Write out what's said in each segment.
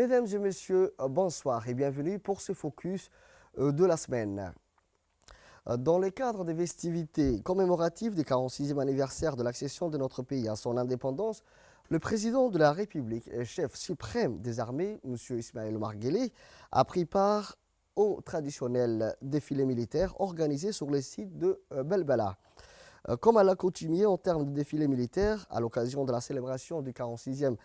Mesdames et messieurs, bonsoir et bienvenue pour ce focus de la semaine. Dans le cadre des festivités commémoratives du 46e anniversaire de l'accession de notre pays à son indépendance, le président de la République et chef suprême des armées, M. Ismaël Omar Guelleh, a pris part au traditionnel défilé militaire organisé sur le site de Belbala. Comme à l'accoutumée en termes de défilé militaire, à l'occasion de la célébration du 46e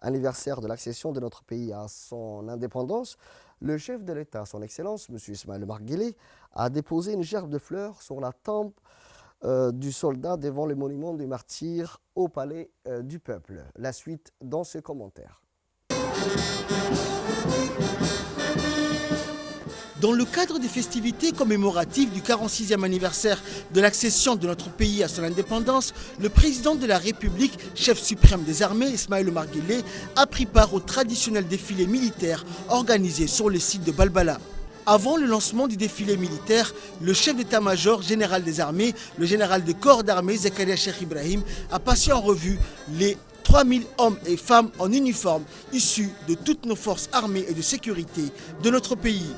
anniversaire de l'accession de notre pays à son indépendance, le chef de l'État, son Excellence, M. Ismaël Omar Guelleh, a déposé une gerbe de fleurs sur la tombe du soldat devant le monument du martyr au palais du peuple. La suite dans ce commentaire. Dans le cadre des festivités commémoratives du 46e anniversaire de l'accession de notre pays à son indépendance, le président de la République, chef suprême des armées, Ismaël Omar Guelleh, a pris part au traditionnel défilé militaire organisé sur le site de Balbala. Avant le lancement du défilé militaire, le chef d'état-major général des armées, le général de corps d'armée, Zakaria Cheikh Ibrahim, a passé en revue les 3000 hommes et femmes en uniforme issus de toutes nos forces armées et de sécurité de notre pays.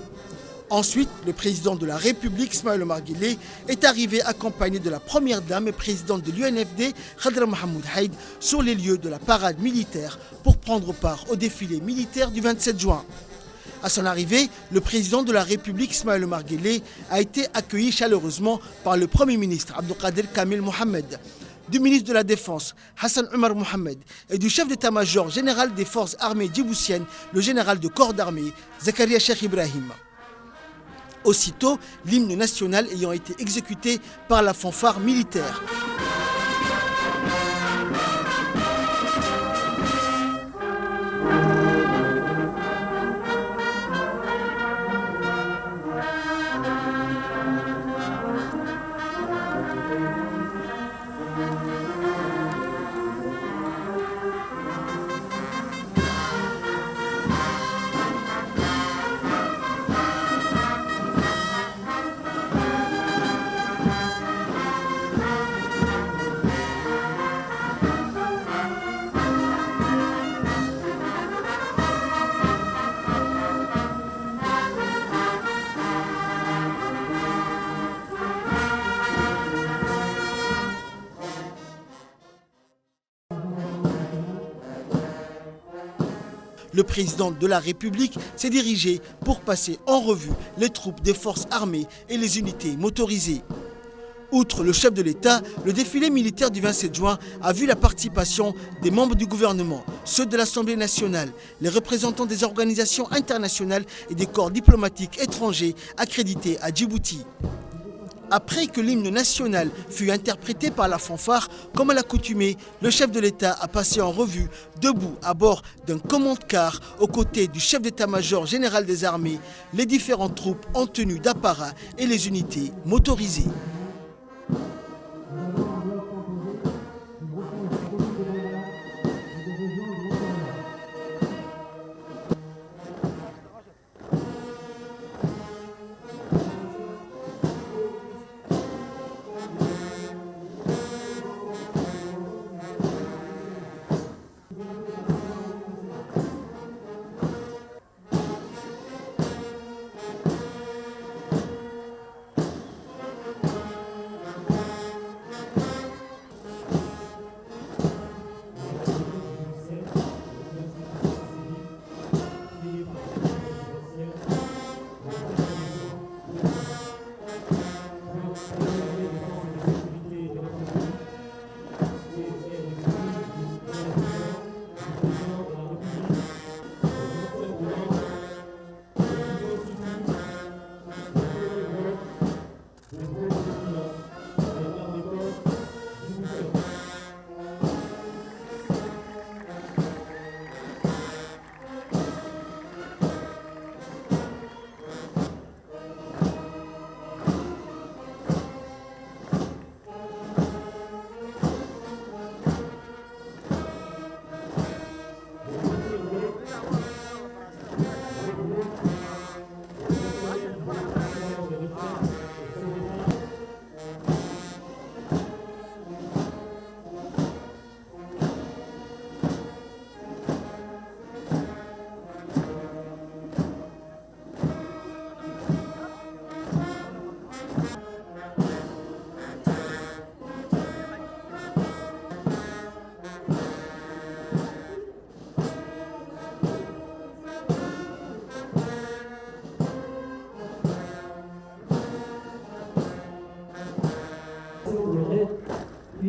Ensuite, le président de la République, Ismaël Omar Guelleh, est arrivé accompagné de la première dame et présidente de l'UNFD, Khadra Mohamed Haïd, sur les lieux de la parade militaire pour prendre part au défilé militaire du 27 juin. À son arrivée, le président de la République, Ismaël Omar Guelleh, a été accueilli chaleureusement par le Premier ministre, Abdelkader Kamil Mohamed, du ministre de la Défense, Hassan Omar Mohamed, et du chef d'état-major général des forces armées djiboutiennes, le général de corps d'armée, Zakaria Cheikh Ibrahim. Aussitôt, l'hymne national ayant été exécuté par la fanfare militaire. Le président de la République s'est dirigé pour passer en revue les troupes des forces armées et les unités motorisées. Outre le chef de l'État, le défilé militaire du 27 juin a vu la participation des membres du gouvernement, ceux de l'Assemblée nationale, les représentants des organisations internationales et des corps diplomatiques étrangers accrédités à Djibouti. Après que l'hymne national fut interprété par la fanfare, comme à l'accoutumée, le chef de l'État a passé en revue, debout à bord d'un commande-car, aux côtés du chef d'état-major général des armées, les différentes troupes en tenue d'apparat et les unités motorisées.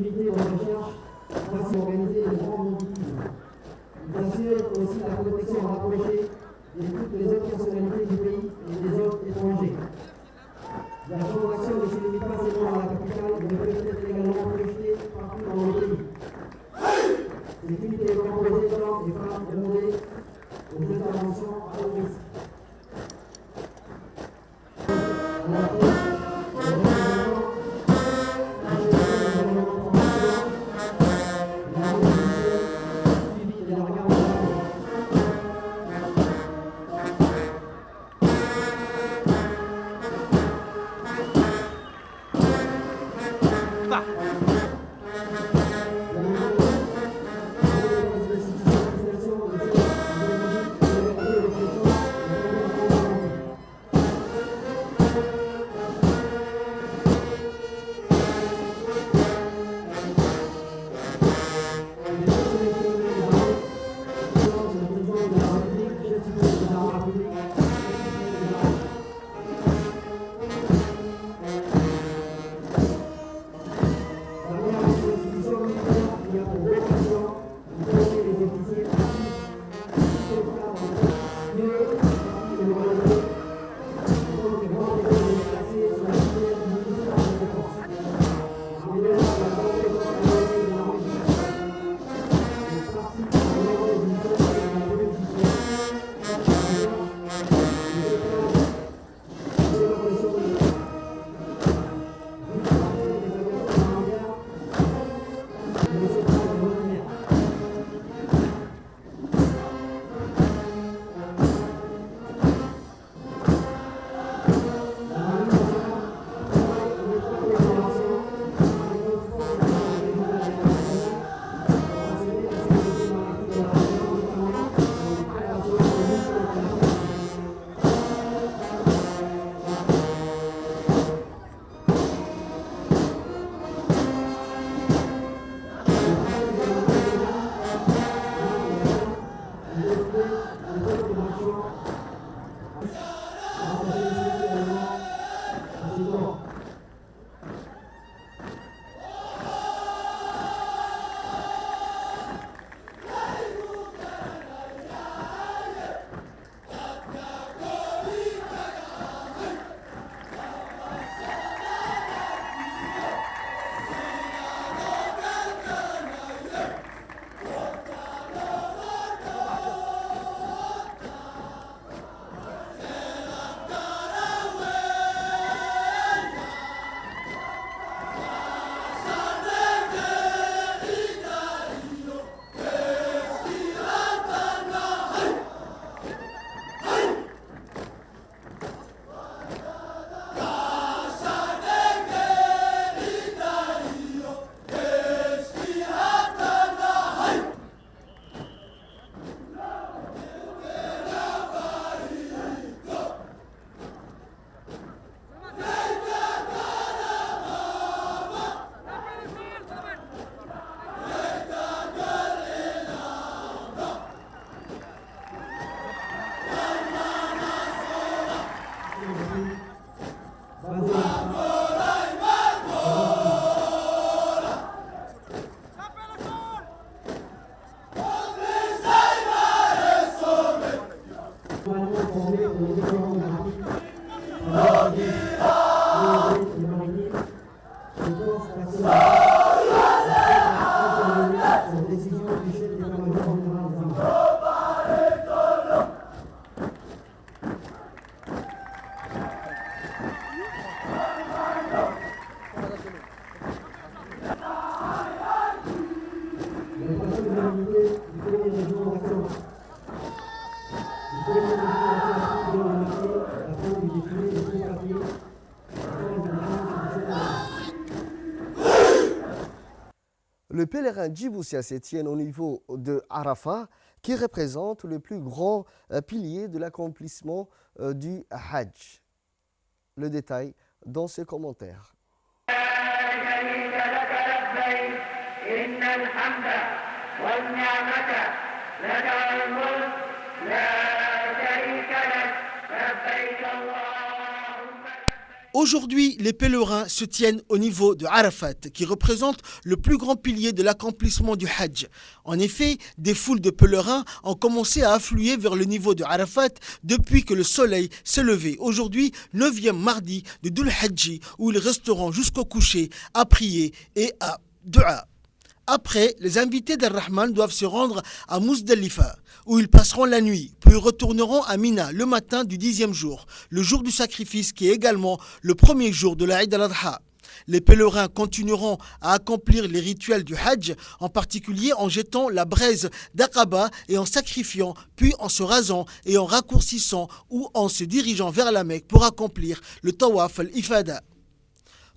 activités de recherche facile organiser les grands banditismes. Ils assurent aussi la protection rapprochée de toutes les autres personnalités du pays et des autres étrangers. La champ d'action ne se limite pas seulement à la capitale, mais peut être également projetée partout dans le pays. Cette unité est composée d'hommes et femmes demandés aux interventions à haut risque. Le pèlerin djiboutien se tient au niveau de Arafat, qui représente le plus grand pilier de l'accomplissement du Hajj. Le détail dans ce commentaire. Aujourd'hui, les pèlerins se tiennent au niveau de Arafat, qui représente le plus grand pilier de l'accomplissement du Hajj. En effet, des foules de pèlerins ont commencé à affluer vers le niveau de Arafat depuis que le soleil s'est levé. Aujourd'hui, 9e mardi de Dhul Hajji, où ils resteront jusqu'au coucher à prier et à dua. Après, les invités d'Ar-Rahman doivent se rendre à Muzdalifa, où ils passeront la nuit, puis retourneront à Mina le matin du 10e jour, le jour du sacrifice qui est également le premier jour de l'Aïd al-Adha. Les pèlerins continueront à accomplir les rituels du Hajj, en particulier en jetant la braise d'Aqaba et en sacrifiant, puis en se rasant et en raccourcissant ou en se dirigeant vers la Mecque pour accomplir le Tawaf al-Ifada.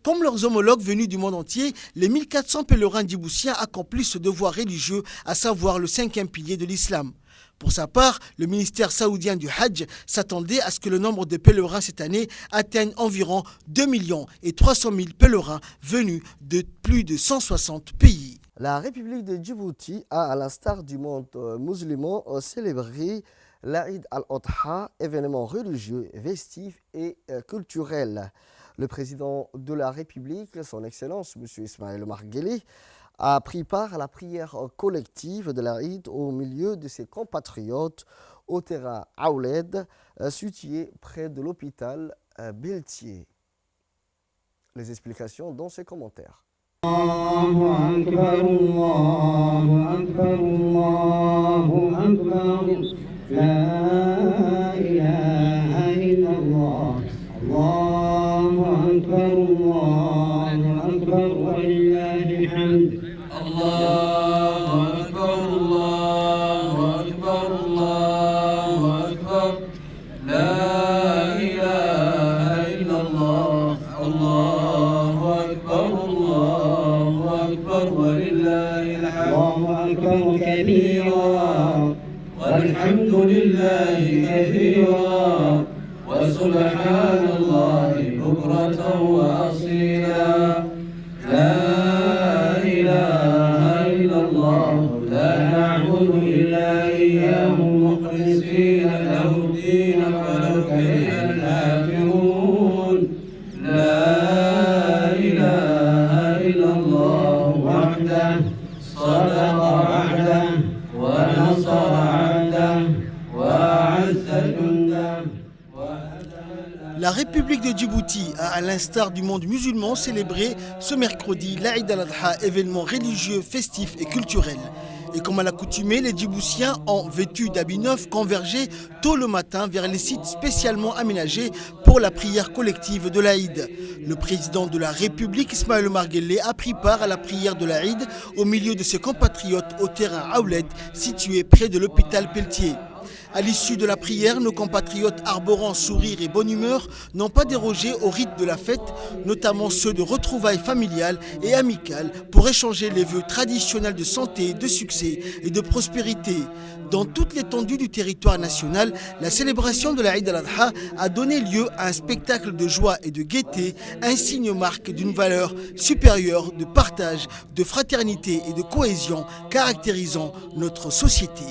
Comme leurs homologues venus du monde entier, les 1400 pèlerins djiboutiens accomplissent ce devoir religieux, à savoir le 5e pilier de l'islam. Pour sa part, le ministère saoudien du Hajj s'attendait à ce que le nombre de pèlerins cette année atteigne environ 2 300 000 pèlerins venus de plus de 160 pays. La République de Djibouti a, à l'instar du monde musulman, célébré l'Aïd al-Adha, événement religieux, festif et culturel. Le président de la République, son Excellence, M. Ismaël Omar Guelleh, a pris part à la prière collective de l'Aïd au milieu de ses compatriotes au terrain Aouled, situé près de l'hôpital Beltier. Les explications dans ses commentaires. الله أكبر الله أكبر الله أكبر لا إله إلا الله الله أكبر الله أكبر ولله الحمد الله أكبر الله أكبر الله أكبر لا إله إلا الله الله أكبر الله أكبر ولله الحمد الله أكبر كبيرا والحمد لله كثيرا وسبحان الله بكرة وأصيلا لا إله إلا الله لا نعبد إلا إياه مخلصين له الدين ولو كره الكافرون لا إله إلا الله وحده صدق وعده ونصر عبده وأعز جنده. La République de Djibouti a, à l'instar du monde musulman, célébré ce mercredi l'Aïd al-Adha, événement religieux, festif et culturel. Et comme à l'accoutumée, les Djiboutiens ont, vêtus d'habits neufs, convergé tôt le matin vers les sites spécialement aménagés pour la prière collective de l'Aïd. Le président de la République, Ismaël Omar Guelleh, a pris part à la prière de l'Aïd au milieu de ses compatriotes au terrain Aouled, situé près de l'hôpital Pelletier. À l'issue de la prière, nos compatriotes arborant sourire et bonne humeur n'ont pas dérogé au rite de la fête, notamment ceux de retrouvailles familiales et amicales pour échanger les vœux traditionnels de santé, de succès et de prospérité. Dans toute l'étendue du territoire national, la célébration de l'Aïd al-Adha a donné lieu à un spectacle de joie et de gaieté, un signe marque d'une valeur supérieure de partage, de fraternité et de cohésion caractérisant notre société.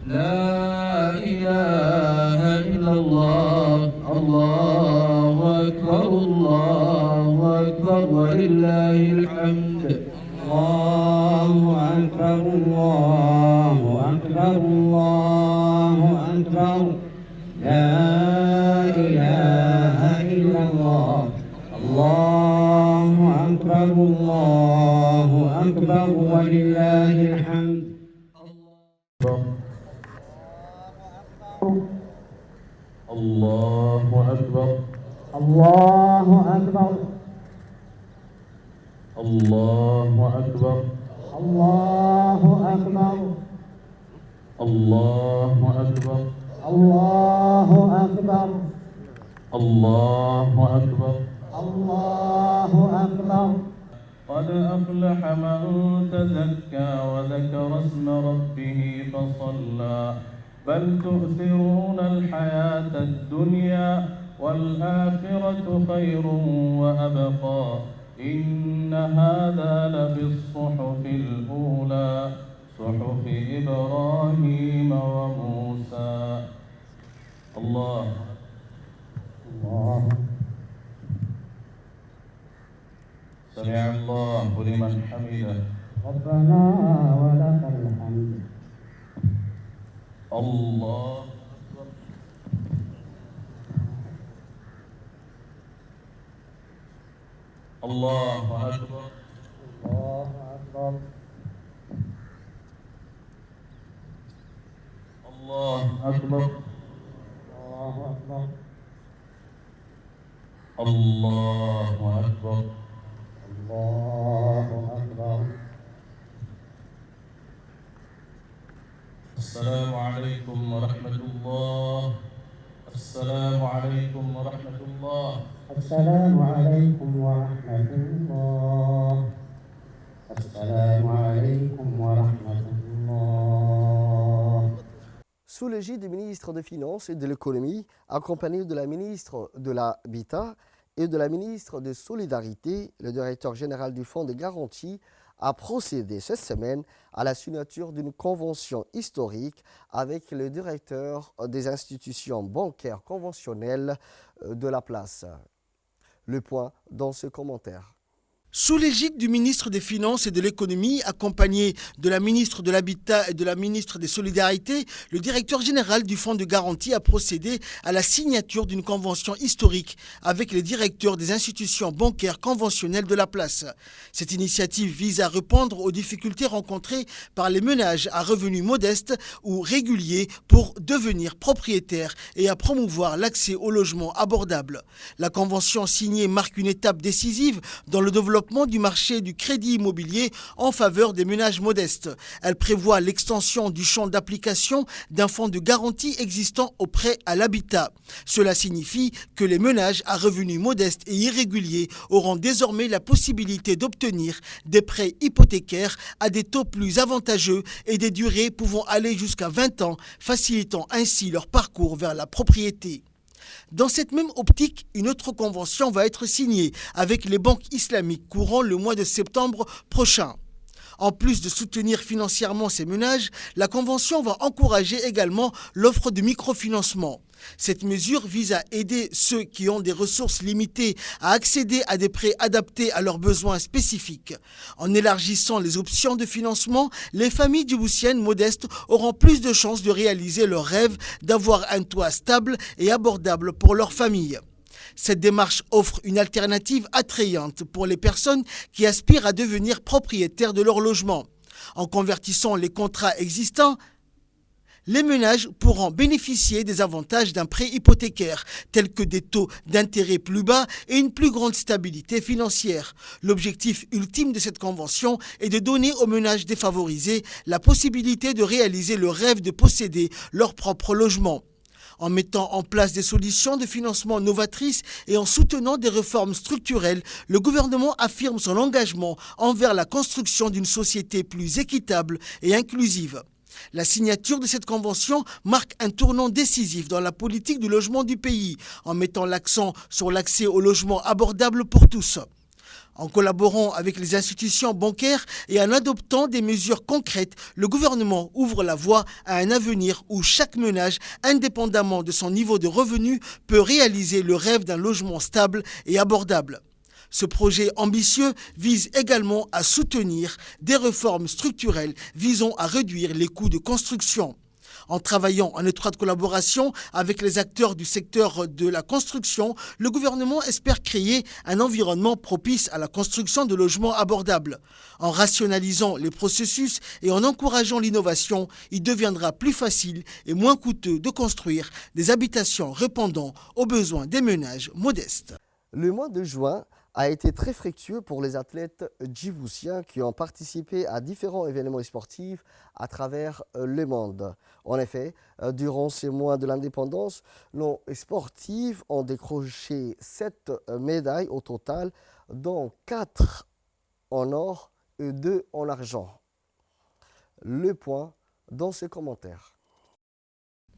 لا إله إلا الله الله أكبر الله أكبر ولله الحمد الله أكبر الله أكبر الله أكبر لا إله إلا الله الله أكبر الله أكبر ولله الحمد. الله أكبر الله أكبر الله أكبر الله أكبر الله أكبر الله أكبر الله أكبر الله أكبر. قد أفلح من تزكى وذكر اسم ربه فصلى بل تؤثرون الحياة الدنيا والآخرة خير وأبقى إن هذا لفي الصحف الأولى صحف إبراهيم وموسى. الله الله سمع الله لمن حمده ربنا ولك الحمد الله أكبر الله أكبر الله أكبر الله أكبر الله أكبر الله أكبر الله أكبر السلام عليكم ورحمة الله السلام عليكم ورحمة الله السلام عليكم ورحمة الله السلام عليكم ورحمة الله. Sous l'égide du ministre des Finances et de l'Économie, accompagné de la ministre de l'Habitat et de la ministre de Solidarité, le directeur général du Fonds de garantie a procédé cette semaine à la signature d'une convention historique avec le directeur des institutions bancaires conventionnelles de la place. Le point dans ce commentaire. Sous l'égide du ministre des Finances et de l'Économie, accompagné de la ministre de l'Habitat et de la ministre des Solidarités, le directeur général du Fonds de garantie a procédé à la signature d'une convention historique avec les directeurs des institutions bancaires conventionnelles de la place. Cette initiative vise à répondre aux difficultés rencontrées par les ménages à revenus modestes ou réguliers pour devenir propriétaires et à promouvoir l'accès au logement abordable. La convention signée marque une étape décisive dans le développement du marché du crédit immobilier en faveur des ménages modestes. Elle prévoit l'extension du champ d'application d'un fonds de garantie existant au prêt à l'habitat. Cela signifie que les ménages à revenus modestes et irréguliers auront désormais la possibilité d'obtenir des prêts hypothécaires à des taux plus avantageux et des durées pouvant aller jusqu'à 20 ans, facilitant ainsi leur parcours vers la propriété. Dans cette même optique, une autre convention va être signée avec les banques islamiques courant le mois de septembre prochain. En plus de soutenir financièrement ces ménages, la convention va encourager également l'offre de microfinancement. Cette mesure vise à aider ceux qui ont des ressources limitées à accéder à des prêts adaptés à leurs besoins spécifiques. En élargissant les options de financement, les familles djiboutiennes modestes auront plus de chances de réaliser leur rêve d'avoir un toit stable et abordable pour leur famille. Cette démarche offre une alternative attrayante pour les personnes qui aspirent à devenir propriétaires de leur logement. En convertissant les contrats existants, les ménages pourront bénéficier des avantages d'un prêt hypothécaire, tels que des taux d'intérêt plus bas et une plus grande stabilité financière. L'objectif ultime de cette convention est de donner aux ménages défavorisés la possibilité de réaliser le rêve de posséder leur propre logement. En mettant en place des solutions de financement novatrices et en soutenant des réformes structurelles, le gouvernement affirme son engagement envers la construction d'une société plus équitable et inclusive. La signature de cette convention marque un tournant décisif dans la politique du logement du pays, en mettant l'accent sur l'accès au logement abordable pour tous. En collaborant avec les institutions bancaires et en adoptant des mesures concrètes, le gouvernement ouvre la voie à un avenir où chaque ménage, indépendamment de son niveau de revenu, peut réaliser le rêve d'un logement stable et abordable. Ce projet ambitieux vise également à soutenir des réformes structurelles visant à réduire les coûts de construction. En travaillant en étroite collaboration avec les acteurs du secteur de la construction, le gouvernement espère créer un environnement propice à la construction de logements abordables. En rationalisant les processus et en encourageant l'innovation, il deviendra plus facile et moins coûteux de construire des habitations répondant aux besoins des ménages modestes. Le mois de juin a été très fructueux pour les athlètes djiboutiens qui ont participé à différents événements sportifs à travers le monde. En effet, durant ces mois de l'indépendance, nos sportifs ont décroché 7 médailles au total, dont 4 en or et 2 en argent. Le point dans ce commentaire.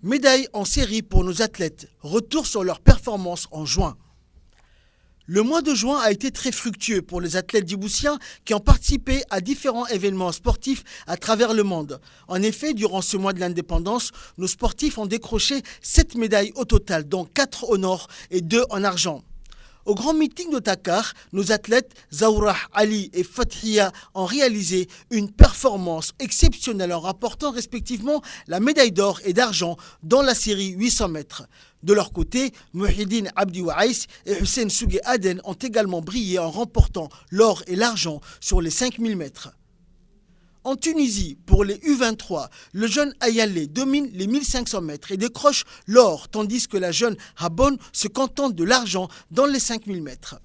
Médaille en série pour nos athlètes. Retour sur leur performance en juin. Le mois de juin a été très fructueux pour les athlètes djiboutiens qui ont participé à différents événements sportifs à travers le monde. En effet, durant ce mois de l'indépendance, nos sportifs ont décroché 7 médailles au total, dont 4 en or et 2 en argent. Au grand meeting de Dakar, nos athlètes Zaourah, Ali et Fathia ont réalisé une performance exceptionnelle en rapportant respectivement la médaille d'or et d'argent dans la série 800 mètres. De leur côté, Mouhidine Abdi Waïs et Hussein Sougé Aden ont également brillé en remportant l'or et l'argent sur les 5000 mètres. En Tunisie, pour les U23, le jeune Ayalé domine les 1500 mètres et décroche l'or, tandis que la jeune Habon se contente de l'argent dans les 5000 mètres.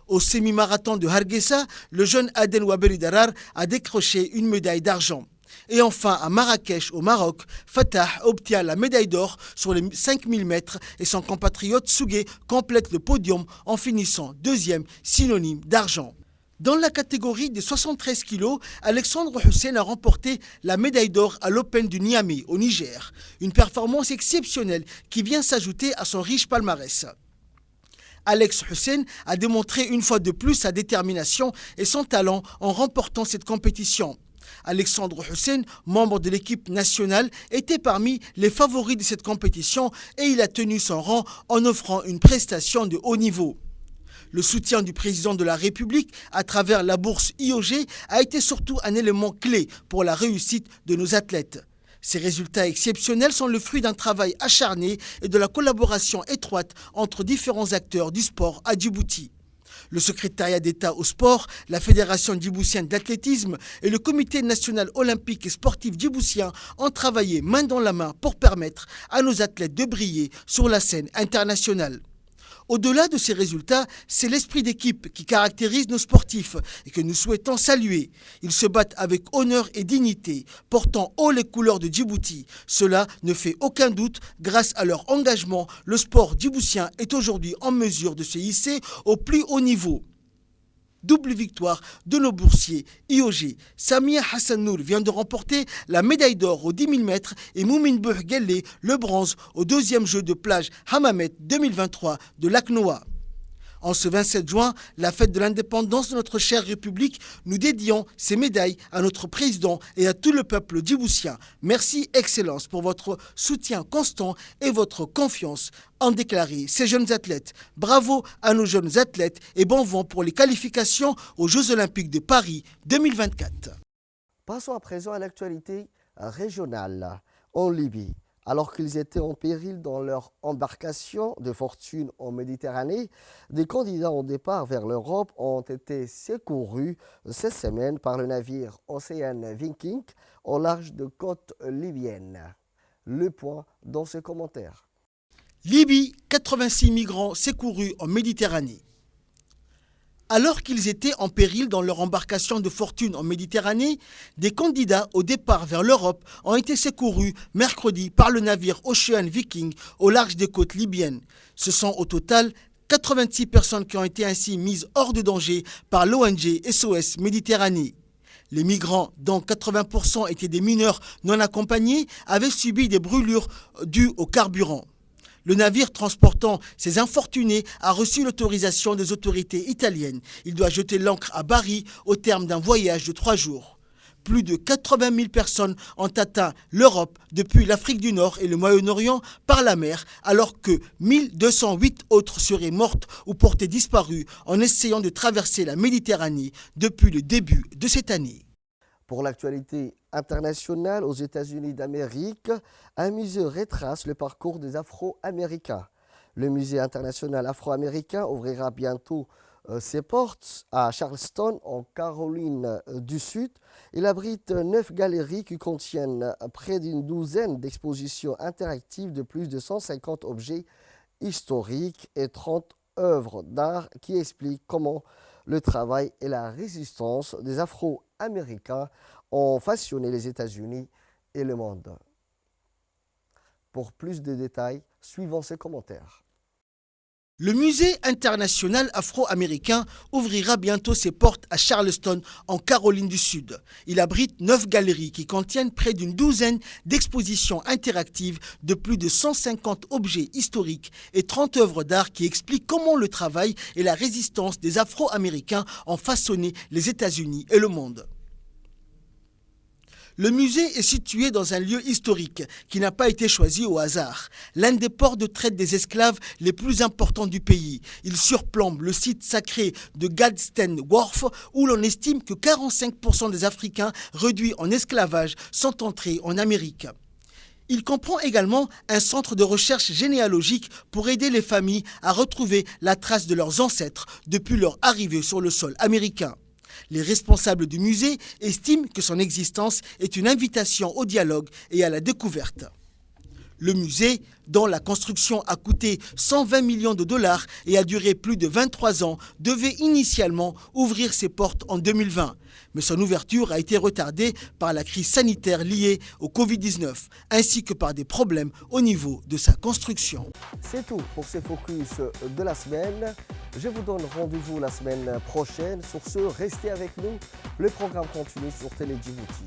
Au semi-marathon de Hargeisa, le jeune Aden Waberi Darar a décroché une médaille d'argent. Et enfin, à Marrakech, au Maroc, Fatah obtient la médaille d'or sur les 5000 mètres et son compatriote Sougé complète le podium en finissant deuxième, synonyme d'argent. Dans la catégorie des 73 kilos, Alexandre Hussein a remporté la médaille d'or à l'Open du Niamey, au Niger. Une performance exceptionnelle qui vient s'ajouter à son riche palmarès. Alex Hussein a démontré une fois de plus sa détermination et son talent en remportant cette compétition. Alexandre Hussein, membre de l'équipe nationale, était parmi les favoris de cette compétition et il a tenu son rang en offrant une prestation de haut niveau. Le soutien du président de la République à travers la bourse IOG a été surtout un élément clé pour la réussite de nos athlètes. Ces résultats exceptionnels sont le fruit d'un travail acharné et de la collaboration étroite entre différents acteurs du sport à Djibouti. Le secrétariat d'État au sport, la Fédération djiboutienne d'athlétisme et le Comité national olympique et sportif djiboutien ont travaillé main dans la main pour permettre à nos athlètes de briller sur la scène internationale. Au-delà de ces résultats, c'est l'esprit d'équipe qui caractérise nos sportifs et que nous souhaitons saluer. Ils se battent avec honneur et dignité, portant haut les couleurs de Djibouti. Cela ne fait aucun doute, grâce à leur engagement, le sport djiboutien est aujourd'hui en mesure de se hisser au plus haut niveau. Double victoire de nos boursiers IOG. Samia Hassanour vient de remporter la médaille d'or aux 10 000 mètres et Moumine Bouhgelle le bronze au deuxième jeu de plage Hammamet 2023 de Lac-Noa. En ce 27 juin, la fête de l'indépendance de notre chère République, nous dédions ces médailles à notre président et à tout le peuple djiboutien. Merci, Excellence, pour votre soutien constant et votre confiance, ont déclaré ces jeunes athlètes. Bravo à nos jeunes athlètes et bon vent pour les qualifications aux Jeux Olympiques de Paris 2024. Passons à présent à l'actualité régionale en Libye. Alors qu'ils étaient en péril dans leur embarcation de fortune en Méditerranée, des candidats au départ vers l'Europe ont été secourus cette semaine par le navire Ocean Viking au large de côtes libyennes. Le point dans ce commentaire. Libye, 86 migrants secourus en Méditerranée. Alors qu'ils étaient en péril dans leur embarcation de fortune en Méditerranée, des candidats au départ vers l'Europe ont été secourus mercredi par le navire Ocean Viking au large des côtes libyennes. Ce sont au total 86 personnes qui ont été ainsi mises hors de danger par l'ONG SOS Méditerranée. Les migrants, dont 80% étaient des mineurs non accompagnés, avaient subi des brûlures dues au carburant. Le navire transportant ces infortunés a reçu l'autorisation des autorités italiennes. Il doit jeter l'ancre à Bari au terme d'un voyage de 3 jours. Plus de 80 000 personnes ont atteint l'Europe depuis l'Afrique du Nord et le Moyen-Orient par la mer, alors que 1208 autres seraient mortes ou portées disparues en essayant de traverser la Méditerranée depuis le début de cette année. Pour l'actualité internationale aux États-Unis d'Amérique, un musée retrace le parcours des Afro-Américains. Le musée international afro-américain ouvrira bientôt ses portes à Charleston, en Caroline du Sud. Il abrite 9 galeries qui contiennent près d'une douzaine d'expositions interactives de plus de 150 objets historiques et 30 œuvres d'art qui expliquent comment le travail et la résistance des Afro-Américains ont façonné les États-Unis et le monde. Pour plus de détails, suivons ces commentaires. Le musée international afro-américain ouvrira bientôt ses portes à Charleston, en Caroline du Sud. Il abrite 9 galeries qui contiennent près d'une douzaine d'expositions interactives de plus de 150 objets historiques et 30 œuvres d'art qui expliquent comment le travail et la résistance des Afro-Américains ont façonné les États-Unis et le monde. Le musée est situé dans un lieu historique qui n'a pas été choisi au hasard. L'un des ports de traite des esclaves les plus importants du pays. Il surplombe le site sacré de Gadsden Wharf où l'on estime que 45% des Africains réduits en esclavage sont entrés en Amérique. Il comprend également un centre de recherche généalogique pour aider les familles à retrouver la trace de leurs ancêtres depuis leur arrivée sur le sol américain. Les responsables du musée estiment que son existence est une invitation au dialogue et à la découverte. Le musée, dont la construction a coûté 120 millions de dollars et a duré plus de 23 ans, devait initialement ouvrir ses portes en 2020. Mais son ouverture a été retardée par la crise sanitaire liée au Covid-19, ainsi que par des problèmes au niveau de sa construction. C'est tout pour ces focus de la semaine. Je vous donne rendez-vous la semaine prochaine. Sur ce, restez avec nous. Le programme continue sur Télé Djibouti.